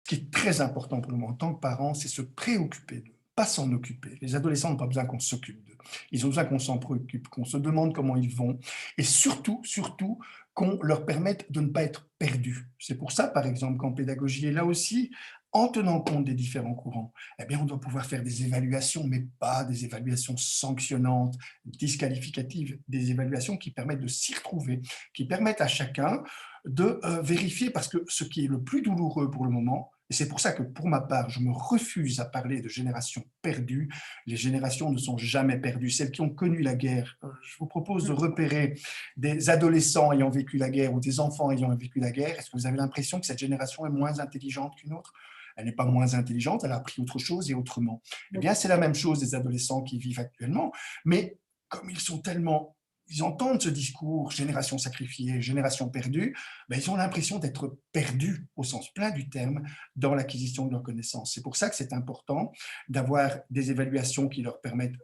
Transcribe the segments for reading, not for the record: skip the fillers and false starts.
qui est très important pour nous en tant que parents, c'est se préoccuper d'eux, pas s'en occuper. Les adolescents n'ont pas besoin qu'on s'occupe d'eux. Ils ont besoin qu'on s'en préoccupe, qu'on se demande comment ils vont et surtout, surtout, qu'on leur permette de ne pas être perdus. C'est pour ça, par exemple, qu'en pédagogie, et là aussi, en tenant compte des différents courants, eh bien, on doit pouvoir faire des évaluations, mais pas des évaluations sanctionnantes, disqualificatives, des évaluations qui permettent de s'y retrouver, qui permettent à chacun de vérifier, parce que ce qui est le plus douloureux pour le moment, et c'est pour ça que pour ma part, je me refuse à parler de générations perdues. Les générations ne sont jamais perdues. Celles qui ont connu la guerre, je vous propose de Mmh. repérer des adolescents ayant vécu la guerre ou des enfants ayant vécu la guerre. Est-ce que vous avez l'impression que cette génération est moins intelligente qu'une autre? Elle n'est pas moins intelligente, elle a appris autre chose et autrement. Eh bien, c'est la même chose des adolescents qui vivent actuellement, mais comme ils sont tellement ils entendent ce discours génération sacrifiée, génération perdue, ben, ils ont l'impression d'être perdus au sens plein du terme dans l'acquisition de leurs connaissances. C'est pour ça que c'est important d'avoir des évaluations qui leur permettent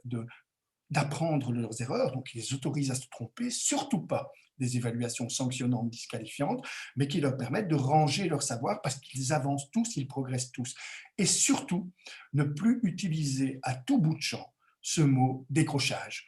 d'apprendre de leurs erreurs, donc qui les autorisent à se tromper, surtout pas des évaluations sanctionnantes, disqualifiantes, mais qui leur permettent de ranger leur savoir parce qu'ils avancent tous, ils progressent tous. Et surtout, ne plus utiliser à tout bout de champ ce mot décrochage,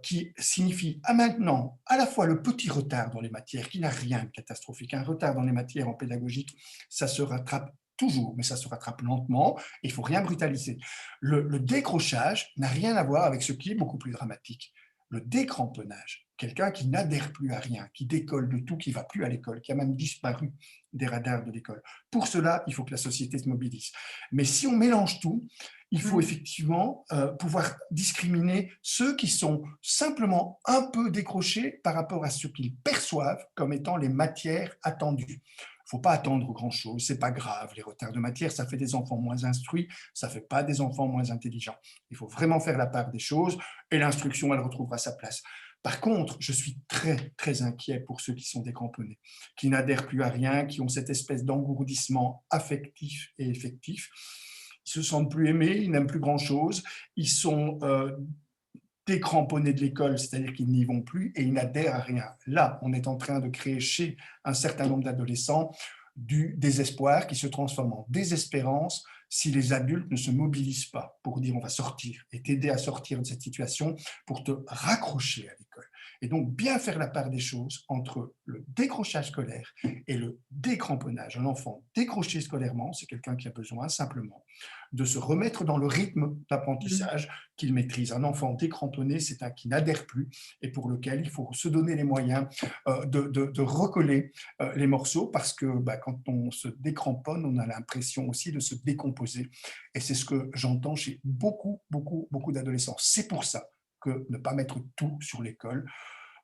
qui signifie à maintenant à la fois le petit retard dans les matières, qui n'a rien de catastrophique. Un retard dans les matières en pédagogique, ça se rattrape toujours, mais ça se rattrape lentement, et il ne faut rien brutaliser. Le décrochage n'a rien à voir avec ce qui est beaucoup plus dramatique. Le décramponnage, quelqu'un qui n'adhère plus à rien, qui décolle de tout, qui ne va plus à l'école, qui a même disparu des radars de l'école. Pour cela, il faut que la société se mobilise. Mais si on mélange tout, il faut Mmh. effectivement pouvoir discriminer ceux qui sont simplement un peu décrochés par rapport à ce qu'ils perçoivent comme étant les matières attendues. Il ne faut pas attendre grand-chose, c'est pas grave. Les retards de matière, ça fait des enfants moins instruits, ça fait pas des enfants moins intelligents. Il faut vraiment faire la part des choses et l'instruction, elle retrouvera sa place. Par contre, je suis très, très inquiet pour ceux qui sont décramponnés, qui n'adhèrent plus à rien, qui ont cette espèce d'engourdissement affectif et effectif. Ils se sentent plus aimés, ils n'aiment plus grand-chose, ils sont décramponnés de l'école, c'est-à-dire qu'ils n'y vont plus et ils n'adhèrent à rien. Là, on est en train de créer chez un certain nombre d'adolescents du désespoir qui se transforme en désespérance si les adultes ne se mobilisent pas pour dire on va sortir et t'aider à sortir de cette situation pour te raccrocher à l'école. Et donc bien faire la part des choses entre le décrochage scolaire et le décramponnage. Un enfant décroché scolairement, c'est quelqu'un qui a besoin simplement de se remettre dans le rythme Mmh. d'apprentissage qu'il maîtrise. Un enfant décramponné, c'est un qui n'adhère plus et pour lequel il faut se donner les moyens de recoller les morceaux parce que bah, quand on se décramponne, on a l'impression aussi de se décomposer. Et c'est ce que j'entends chez beaucoup, beaucoup, beaucoup d'adolescents. C'est pour ça que ne pas mettre tout sur l'école.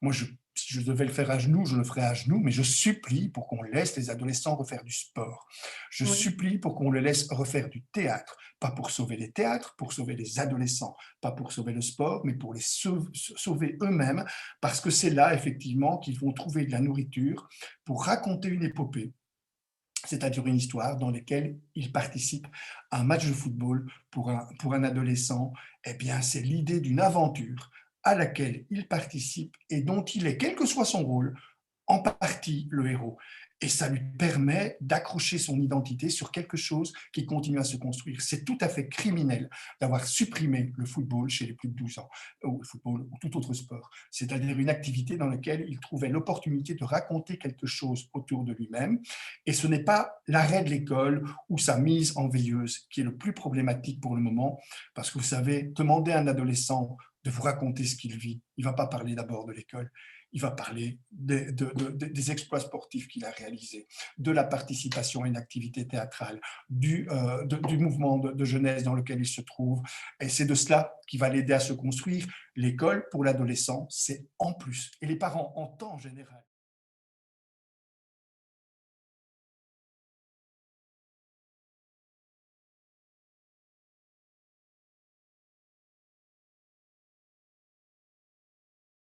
Moi, si je devais le faire à genoux, je le ferais à genoux, mais je supplie pour qu'on laisse les adolescents refaire du sport. Je Oui. supplie pour qu'on les laisse refaire du théâtre, pas pour sauver les théâtres, pour sauver les adolescents, pas pour sauver le sport, mais pour les sauver eux-mêmes, parce que c'est là, effectivement, qu'ils vont trouver de la nourriture pour raconter une épopée, c'est-à-dire une histoire dans laquelle ils participent à un match de football pour un adolescent. Eh bien, c'est l'idée d'une aventure à laquelle il participe et dont il est, quel que soit son rôle, en partie le héros. Et ça lui permet d'accrocher son identité sur quelque chose qui continue à se construire. C'est tout à fait criminel d'avoir supprimé le football chez les plus de 12 ans, ou le football ou tout autre sport. C'est-à-dire une activité dans laquelle il trouvait l'opportunité de raconter quelque chose autour de lui-même. Et ce n'est pas l'arrêt de l'école ou sa mise en veilleuse qui est le plus problématique pour le moment, parce que vous savez, demander à un adolescent de vous raconter ce qu'il vit, il ne va pas parler d'abord de l'école, il va parler des exploits sportifs qu'il a réalisés, de la participation à une activité théâtrale, du mouvement de jeunesse dans lequel il se trouve. Et c'est de cela qui va l'aider à se construire. L'école, pour l'adolescent, c'est en plus. Et les parents, en temps général,